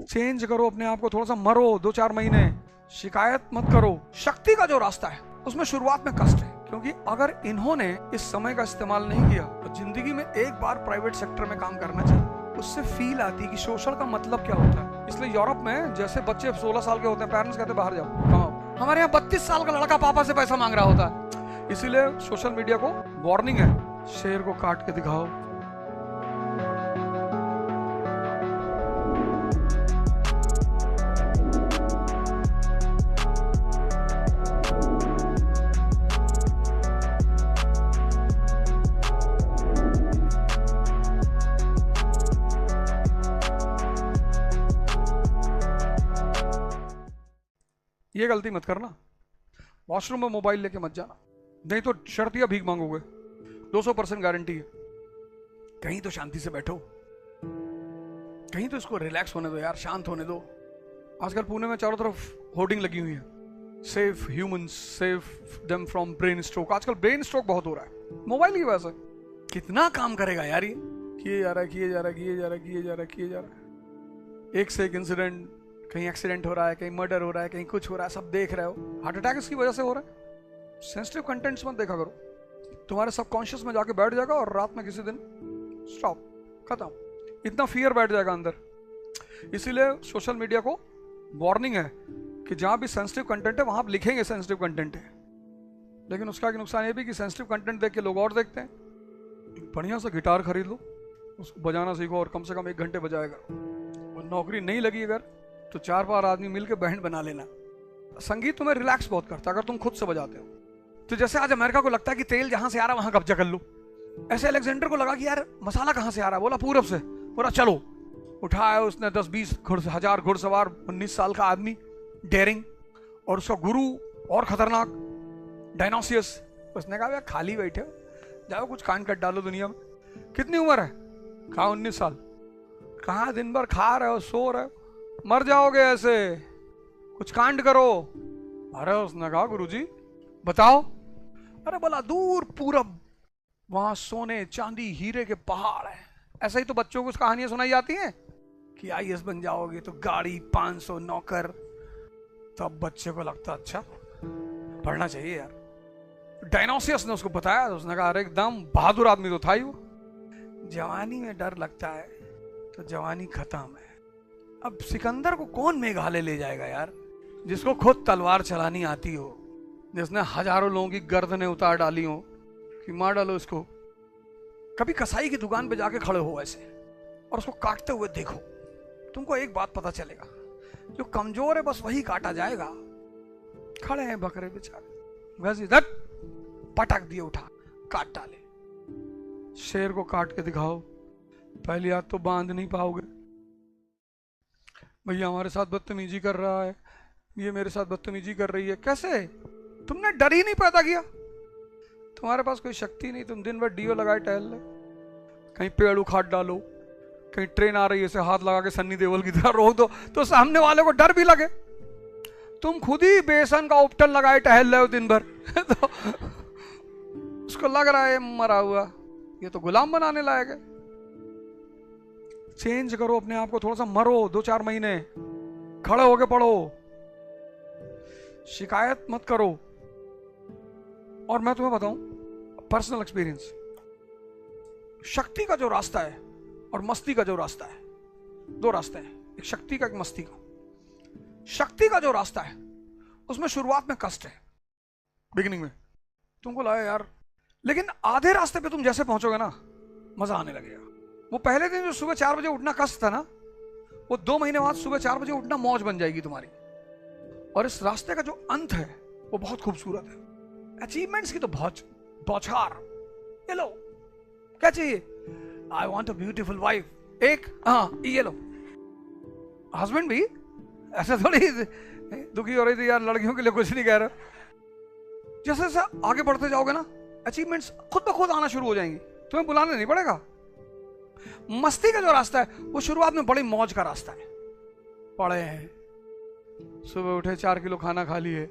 Change करो अपने आप को, थोड़ा सा मरो 2-4 महीने, शिकायत मत करो। शक्ति का जो रास्ता है उसमें शुरुआत में कष्ट है, क्योंकि अगर इन्होंने इस समय का इस्तेमाल नहीं किया तो जिंदगी में एक बार प्राइवेट सेक्टर में काम करना चाहिए, उससे फील आती है कि सोशल का मतलब क्या होता है। इसलिए यूरोप में जैसे बच्चे 16 साल के होते हैं, पेरेंट्स कहते हैं बाहर जाओ कमाओ, हमारे यहाँ 32 साल का लड़का पापा से पैसा मांग रहा होता है। इसीलिए सोशल मीडिया को वार्निंग है, शेर को काट के दिखाओ। ये गलती मत करना, वॉशरूम में मोबाइल लेके मत जाना, नहीं तो शर्तिया भीख मांगोगे। 200% गारंटी है। कहीं तो शांति से बैठो, कहीं तो इसको रिलैक्स होने दो यार, शांत होने दो। आजकल पुणे में चारों तरफ होर्डिंग लगी हुई है, safe humans, safe them from brain stroke. आजकल ब्रेन स्ट्रोक बहुत हो रहा है मोबाइल की वजह से। कितना काम करेगा यार ये, किए जा रहा है, किए जा रहा है, किए जा रहा है, किए जा रहा है, किए जा रहा है। एक से एक इंसिडेंट, कहीं एक्सीडेंट हो रहा है, कहीं मर्डर हो रहा है, कहीं कुछ हो रहा है, सब देख रहे हो। हार्ट अटैक इसकी वजह से हो रहा है। सेंसिटिव कंटेंट्स मत देखा करो, तुम्हारे सबकॉन्शियस में जाके बैठ जाएगा और रात में किसी दिन स्टॉप, खत्म, इतना फियर बैठ जाएगा अंदर। इसीलिए सोशल मीडिया को वार्निंग है कि जहां भी सेंसिटिव कंटेंट है वहां आप लिखेंगे सेंसिटिव कंटेंट है, लेकिन उसका नुकसान ये भी कि सेंसिटिव कंटेंट देख के लोग और देखते हैं। बढ़िया सा गिटार खरीद लो, उसको बजाना सीखो और कम से कम 1 घंटे बजाया करो। और नौकरी नहीं लगी अगर तो 4-5 आदमी मिलकर बैंड बना लेना। संगीत तुम्हें रिलैक्स बहुत करता है अगर तुम खुद से बजाते हो। तो जैसे आज अमेरिका को लगता है कि तेल जहां से आ रहा है वहां कब्जा कर लो, ऐसे अलेक्जेंडर को लगा कि यार मसाला कहां से आ रहा है, बोला पूरब से, बोला चलो, उठाया उसने 10-20 1000 घुड़सवार, 19 साल का आदमी डेयरिंग, और उसका गुरु और खतरनाक डायनोसियस। उसने कहा यार खाली बैठे हो, जाओ कुछ कांड कर डालो दुनिया में। कितनी उम्र है? कहा 19 साल। कहा दिन भर खा रहे हो, सो रहे हो, मर जाओगे ऐसे, कुछ कांड करो। अरे उसने कहा गुरुजी बताओ। अरे बोला दूर पूरब, वहां सोने चांदी हीरे के पहाड़ है। ऐसा ही तो बच्चों को कहानियां सुनाई जाती हैं कि आईएएस बन जाओगे तो गाड़ी, 500 नौकर। तब बच्चे को लगता अच्छा पढ़ना चाहिए यार। डायनोसियस ने उसको बताया तो उसने कहा अरे एकदम बहादुर आदमी तो था ही वो। जवानी में डर लगता है तो जवानी खत्म है। अब सिकंदर को कौन मेघालय ले जाएगा यार, जिसको खुद तलवार चलानी आती हो, जिसने हजारों लोगों की गर्दनें उतार डाली हो कि मार डालो इसको। कभी कसाई की दुकान पे जाके खड़े हो ऐसे और उसको काटते हुए देखो, तुमको एक बात पता चलेगा, जो कमजोर है बस वही काटा जाएगा। खड़े हैं बकरे बेचारे, बस इधर पटक दिए, उठा काट डाले। शेर को काट के दिखाओ, पहली हाथ तो बांध नहीं पाओगे। भैया हमारे साथ बदतमीजी कर रहा है, ये मेरे साथ बदतमीजी कर रही है। कैसे? तुमने डर ही नहीं पैदा किया, तुम्हारे पास कोई शक्ति नहीं। तुम दिन भर डीओ लगाए टहल रहे, कहीं पेड़ उखाड़ डालो, कहीं ट्रेन आ रही है ऐसे हाथ लगा के सन्नी देओल की तरह रोक दो तो सामने वाले को डर भी लगे। तुम खुद ही बेसन का उपटन लगाए टहल रहे हो दिन भर तो उसको लग रहा है मरा हुआ, ये तो गुलाम बनाने लायक है। चेंज करो अपने आप को, थोड़ा सा मरो 2-4 महीने, खड़े होके पढ़ो, शिकायत मत करो। और मैं तुम्हें बताऊं पर्सनल एक्सपीरियंस, शक्ति का जो रास्ता है और मस्ती का जो रास्ता है, 2 रास्ते हैं, एक शक्ति का एक मस्ती का। शक्ति का जो रास्ता है उसमें शुरुआत में कष्ट है, बिगिनिंग में तुमको लगा यार, लेकिन आधे रास्ते पे तुम जैसे पहुंचोगे ना मजा आने लगेगा। वो पहले दिन जो सुबह 4 बजे उठना कष्ट था ना, वो 2 महीने बाद सुबह 4 बजे उठना मौज बन जाएगी तुम्हारी। और इस रास्ते का जो अंत है वो बहुत खूबसूरत है। अचीवमेंट्स की तो बहुत बौछार, ये लो क्या चाहिए, I want a beautiful wife, एक हाँ ये लो। हस्बैंड भी ऐसा थोड़ी दुखी हो रही थी यार, लड़कियों के लिए कुछ नहीं कह रहा। जैसे जैसे आगे बढ़ते जाओगे ना अचीवमेंट्स खुद ब खुद आना शुरू हो जाएंगी, तुम्हें बुलाने नहीं पड़ेगा। मस्ती का जो रास्ता है वो शुरुआत में बड़ी मौज का रास्ता है। पढ़े हैं, सुबह उठे 4 किलो खाना खा लिए,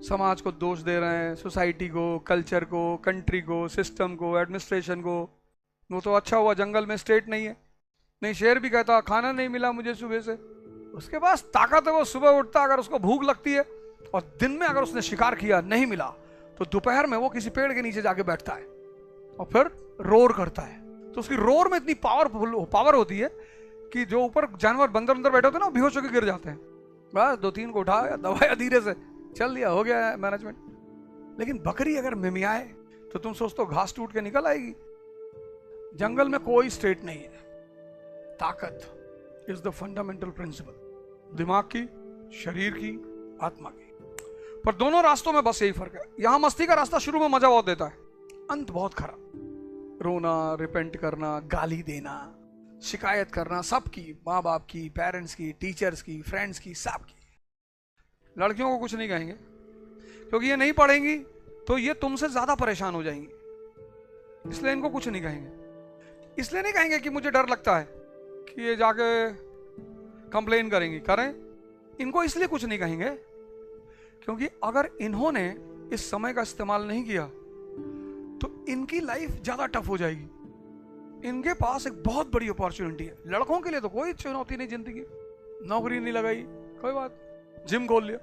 समाज को दोष दे रहे हैं, सोसाइटी को, कल्चर को, कंट्री को, सिस्टम को, एडमिनिस्ट्रेशन को। वो तो अच्छा हुआ जंगल में स्टेट नहीं है, नहीं, शेर भी कहता खाना नहीं मिला मुझे सुबह से। उसके पास ताकत है, वो सुबह उठता, अगर उसको भूख लगती है और दिन में अगर उसने शिकार किया नहीं मिला तो दोपहर में वो किसी पेड़ के नीचे जाके बैठता है और फिर रोर करता है। तो उसकी रोर में इतनी पावर होती है कि जो ऊपर जानवर बंदर अंदर बैठे होते हैं ना, बेहोश होकर गिर जाते हैं। बस 2-3 को उठाया, दबाया धीरे से, चल दिया, हो गया मैनेजमेंट। लेकिन बकरी अगर मिमियाए तो तुम सोचते हो घास टूट के निकल आएगी? जंगल में कोई स्टेट नहीं है। ताकत इज द फंडामेंटल प्रिंसिपल, दिमाग की, शरीर की, आत्मा की। पर दोनों रास्तों में बस यही फर्क है। यहां मस्ती का रास्ता शुरू में मजा बहुत देता है, अंत बहुत खराब। रोना, रिपेंट करना, गाली देना, शिकायत करना, सबकी, माँ बाप की, पेरेंट्स की, टीचर्स की, फ्रेंड्स की, सबकी। लड़कियों को कुछ नहीं कहेंगे क्योंकि ये नहीं पढ़ेंगी तो ये तुमसे ज्यादा परेशान हो जाएंगी, इसलिए इनको कुछ नहीं कहेंगे। इसलिए नहीं कहेंगे कि मुझे डर लगता है कि ये जाके कंप्लेन करेंगी, करें, इनको इसलिए कुछ नहीं कहेंगे क्योंकि अगर इन्होंने इस समय का इस्तेमाल नहीं किया तो इनकी लाइफ ज्यादा टफ हो जाएगी। इनके पास एक बहुत बड़ी अपॉर्चुनिटी है। लड़कों के लिए तो कोई चुनौती नहीं जिंदगी, नौकरी नहीं लगाई, कोई बात, जिम खोल लिया,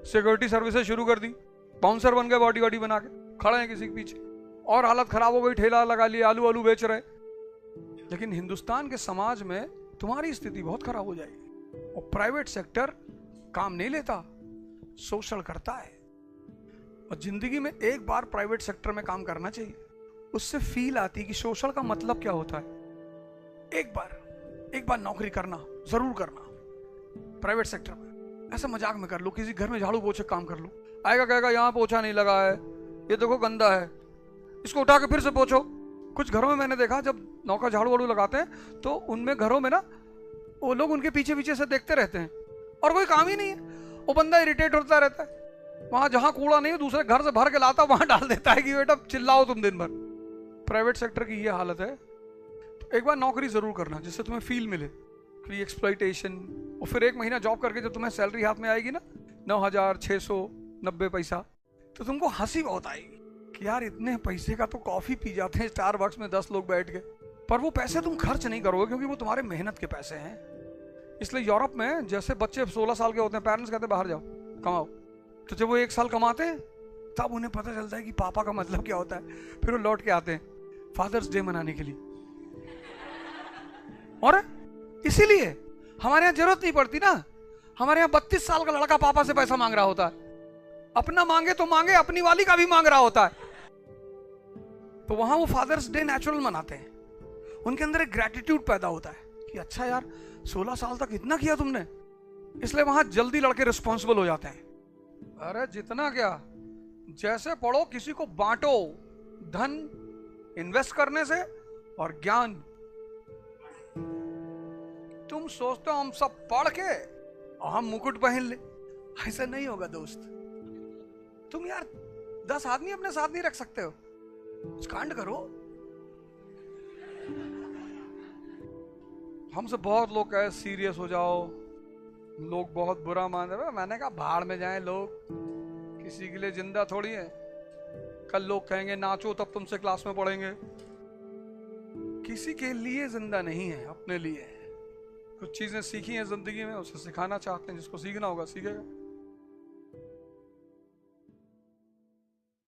सिक्योरिटी सर्विसेज शुरू कर दी, बाउंसर बन गए बॉडी वॉडी बना के, खड़े हैं किसी के पीछे, और हालत खराब हो गई, ठेला लगा लिया, आलू आलू बेच रहे। लेकिन हिंदुस्तान के समाज में तुम्हारी स्थिति बहुत खराब हो जाएगी। और प्राइवेट सेक्टर काम नहीं लेता, सोशल करता है। और जिंदगी में एक बार प्राइवेट सेक्टर में काम करना चाहिए, उससे फील आती कि सोशल का मतलब क्या होता है। एक बार नौकरी करना, जरूर करना प्राइवेट सेक्टर में। ऐसा मजाक में कर लो, किसी घर में झाड़ू पोछे काम कर लो, आएगा कहेगा यहाँ पोछा नहीं लगा है, ये देखो गंदा है, इसको उठा के फिर से पोछो। कुछ घरों में मैंने देखा जब नौका झाड़ू वाड़ू लगाते हैं तो उनमें घरों में ना वो लोग उनके पीछे पीछे से देखते रहते हैं और कोई काम ही नहीं है। वो बंदा इरिटेट होता रहता है, वहां जहां कूड़ा नहीं है दूसरे घर से भर के लाता वहां डाल देता है कि बेटा चिल्लाओ तुम दिन भर। प्राइवेट सेक्टर की ये हालत है। तो एक बार नौकरी जरूर करना जिससे तुम्हें फील मिले कि एक्सप्लॉइटेशन। और फिर 1 महीना जॉब करके जब तुम्हें सैलरी हाथ में आएगी ना 9,690 पैसा, तो तुमको हंसी बहुत आएगी कि यार इतने पैसे का तो कॉफी पी जाते हैं स्टारबक्स में 10 लोग बैठ के। पर वो पैसे तुम खर्च नहीं करोगे क्योंकि वो तुम्हारे मेहनत के पैसे हैं। इसलिए यूरोप में जैसे बच्चे 16 साल के होते हैं, पेरेंट्स कहते हैं बाहर जाओ कमाओ, तो जब वो 1 साल कमाते हैं तब उन्हें पता चलता है कि पापा का मतलब क्या होता है। फिर वो लौट के आते हैं फादर्स डे मनाने के लिए। और इसीलिए हमारे यहाँ जरूरत नहीं पड़ती ना, हमारे यहाँ 32 साल का लड़का पापा से पैसा मांग रहा होता है। अपना मांगे तो मांगे, अपनी वाली का भी मांग रहा होता है। तो वहां वो फादर्स डे नेचुरल मनाते हैं, उनके अंदर एक ग्रेटिट्यूड पैदा होता है कि अच्छा यार 16 साल तक इतना किया तुमने, इसलिए वहां जल्दी लड़के रिस्पॉन्सिबल हो जाते हैं। अरे जितना क्या, जैसे पढ़ो किसी को बांटो, धन इन्वेस्ट करने से और ज्ञान। तुम सोचते हो हम सब पढ़ के और हम मुकुट पहन ले, ऐसा नहीं होगा दोस्त। तुम यार 10 आदमी अपने साथ नहीं रख सकते हो, कांड करो। हमसे बहुत लोग कहे सीरियस हो जाओ, लोग बहुत बुरा मान रहे। मैंने कहा भाड़ में जाएं लोग, किसी के लिए जिंदा थोड़ी है। कल लोग कहेंगे नाचो तब तुमसे क्लास में पढ़ेंगे। किसी के लिए जिंदा नहीं है, अपने लिए है। कुछ चीजें सीखी हैं जिंदगी में, उसे सिखाना चाहते हैं, जिसको सीखना होगा सीखेगा।